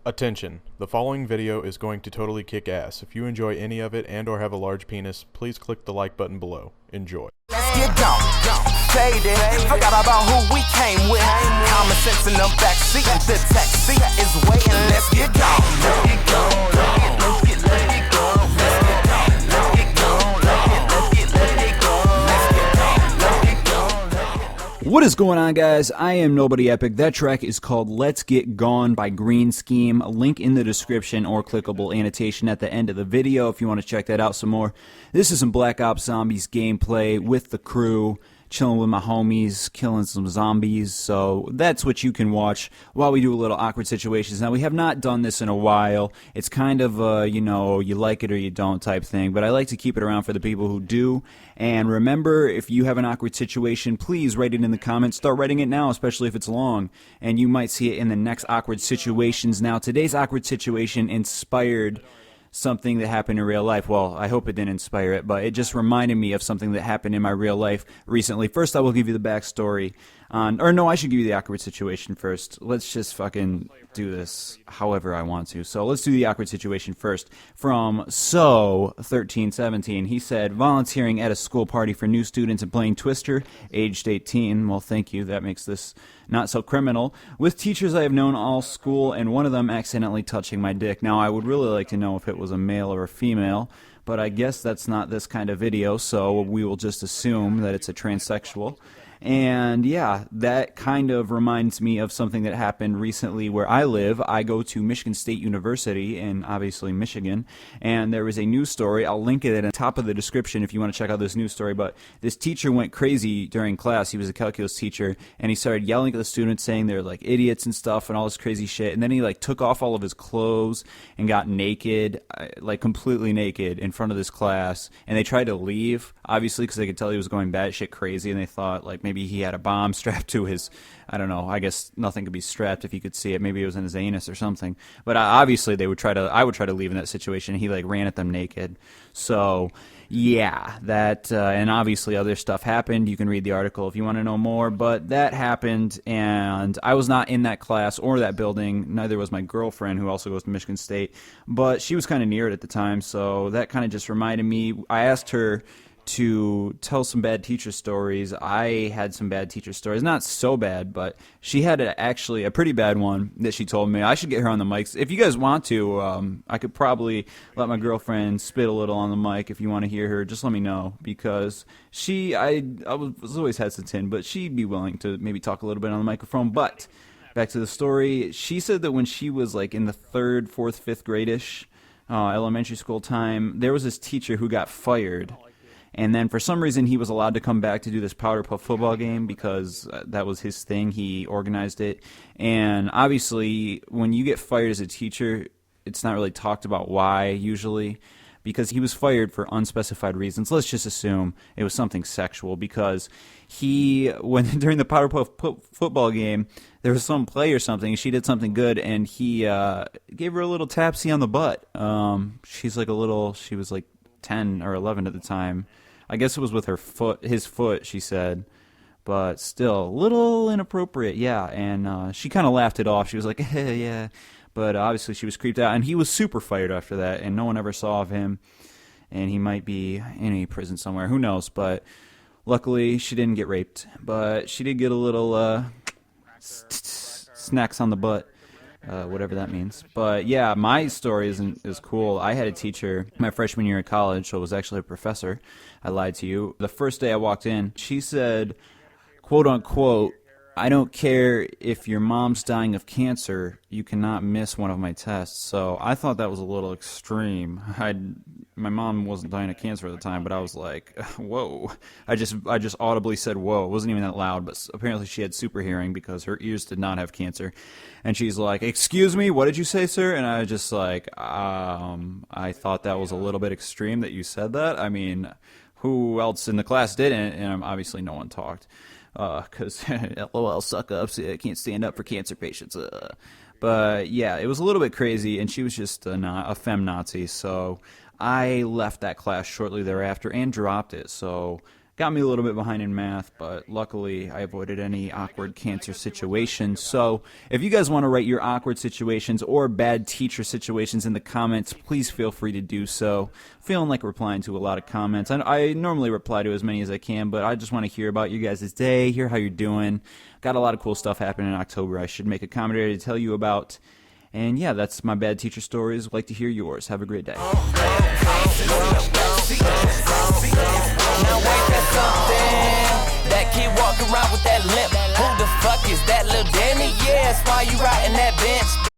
Attention, the following video is going to totally kick ass. If you enjoy any of it and or have a large penis, please click the like button below. Enjoy. Let's get gone, faded, forgot about who we came with. Common sense in the backseat, the taxi is waiting. Let's get gone, let's get gone, let's get gone, let's get gone, let's get gone, let's get gone. What is going on, guys? I am NobodyEpic. That track is called Let's Get Gone by Green Scheme. A link in the description or clickable annotation at the end of the video if you want to check that out some more. This is some Black Ops Zombies gameplay with the crew, chilling with my homies, killing some zombies. So that's what you can watch while we do a little awkward situations. Now, we have not done this in a while. It's kind of you know, you like it or you don't type thing, but I like to keep it around for the people who do. And remember, if you have an awkward situation, please write it in the comments. Start writing it now, especially if it's long, and you might see it in the next awkward situations. Now, today's awkward situation inspired something that happened in real life. Well, I hope it didn't inspire it, but it just reminded me of something that happened in my real life recently. First, I will give you the backstory on, or no, I should give you the awkward situation first. Let's just fucking do this however I want to. So let's do the awkward situation first. From So1317, he said, volunteering at a school party for new students and playing Twister, aged 18. Well, thank you. That makes this not so criminal. With teachers I have known all school, and one of them accidentally touching my dick. Now, I would really like to know if it was a male or a female, but I guess that's not this kind of video, so we will just assume that it's a transsexual. And yeah, that kind of reminds me of something that happened recently where I live. I go to Michigan State University in, obviously, Michigan, and there was a news story. I'll link it at the top of the description if you want to check out this news story, but this teacher went crazy during class. He was a calculus teacher, and he started yelling at the students, saying they're like idiots and stuff and all this crazy shit, and then he like took off all of his clothes and got naked, like completely naked in front of this class, and they tried to leave, obviously, because they could tell he was going batshit crazy, and they thought like maybe he had a bomb strapped to his, I don't know, I guess nothing could be strapped if you could see it. Maybe it was in his anus or something. But obviously I would try to leave in that situation. He like ran at them naked. So yeah, that, and obviously other stuff happened. You can read the article if you want to know more, but that happened, and I was not in that class or that building. Neither was my girlfriend, who also goes to Michigan State, but she was kind of near it at the time, so that kind of just reminded me. I asked her to tell some bad teacher stories. I had some bad teacher stories. Not so bad, but she had actually a pretty bad one that she told me. I should get her on the mics. If you guys want to, I could probably let my girlfriend spit a little on the mic if you want to hear her. Just let me know, because I was always hesitant, but she'd be willing to maybe talk a little bit on the microphone. But back to the story. She said that when she was like in the 3rd, 4th, 5th grade-ish, elementary school time, there was this teacher who got fired. And then for some reason he was allowed to come back to do this powder puff football game because that was his thing. He organized it. And obviously when you get fired as a teacher, it's not really talked about why usually, because he was fired for unspecified reasons. Let's just assume it was something sexual, because during the powder puff football game, there was some play or something. She did something good, and he gave her a little tapsy on the butt. She was like 10 or 11 at the time. I guess it was with his foot, she said, but still, a little inappropriate, yeah, and she kind of laughed it off. She was like, yeah, but obviously she was creeped out, and he was super fired after that, and no one ever saw of him, and he might be in a prison somewhere, who knows, but luckily she didn't get raped, but she did get a little snacks on the butt. Whatever that means. But yeah, my story is cool. I had a teacher my freshman year of college, so it was actually a professor. I lied to you. The first day I walked in, she said, quote unquote, I don't care if your mom's dying of cancer, you cannot miss one of my tests. So I thought that was a little extreme. My mom wasn't dying of cancer at the time, but I was like, whoa. I just audibly said whoa. It wasn't even that loud, but apparently she had super hearing because her ears did not have cancer. And she's like, excuse me, what did you say, sir? And I was just like, I thought that was a little bit extreme that you said that. I mean, who else in the class didn't? And obviously no one talked. Because LOL suck-ups, I can't stand up for cancer patients. But yeah, it was a little bit crazy, and she was just a feminazi, so I left that class shortly thereafter and dropped it. So got me a little bit behind in math, but luckily I avoided any awkward cancer situations. So if you guys want to write your awkward situations or bad teacher situations in the comments, please feel free to do so. Feeling like replying to a lot of comments. I normally reply to as many as I can, but I just want to hear about you guys' day, hear how you're doing. Got a lot of cool stuff happening in October I should make a commentary to tell you about. And yeah, that's my bad teacher stories. I'd like to hear yours. Have a great day. Now wait, that's something. That kid walking around with that limp. Who the fuck is that little Danny? Yeah, that's why you riding that bench.